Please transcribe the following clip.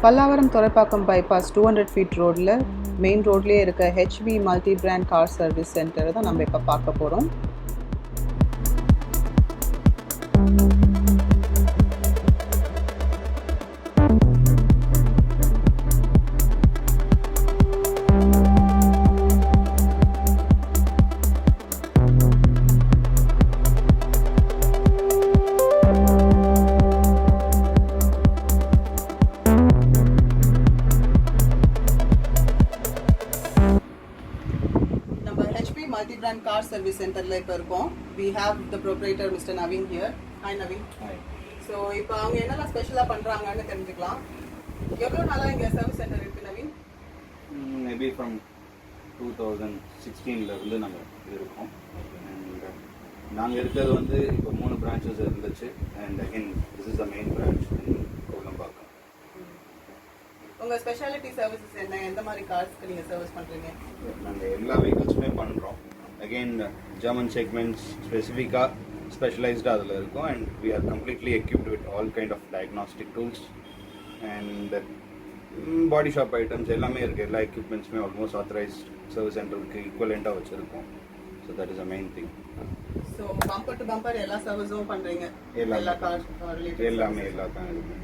Pallavaram Thoraipakkam bypass 200 feet ரோட்ல main ரோட்லயே இருக்க HB Multibrand Car Service Center தான் நம்ம இப்ப பார்க்க போறோம். HB Multibrand Car Service Center la ipo irukom. We have the proprietor Mr. Naveen here. Hi Naveen. Hi. So ipo avanga enna special ah pandranga nu therinjikalam. Evlo nalla inga service center irukku Naveen? Maybe from 2016 la irundhu naanga irukom. And naanga irukadhu vandu ipo 3 branches irundhuchu, and again this is the main branch in Kovilambakam. உங்க speciality services என்ன? எந்த மாதிரி கார்ஸ்க்கு நீங்க service பண்றீங்க? நாங்க எல்லா vehiclesமே பண்றோம். Again German segments specific specialized adula irukom, and we are completely equipped with all kind of diagnostic tools and body shop items ellame irukku. Ella equipments me almost authorized service center ku equivalent ah vechirukom. So that is the main thing. So bumper to bumper ella service pandreenga? Ella cars related ellame ella kan irukum.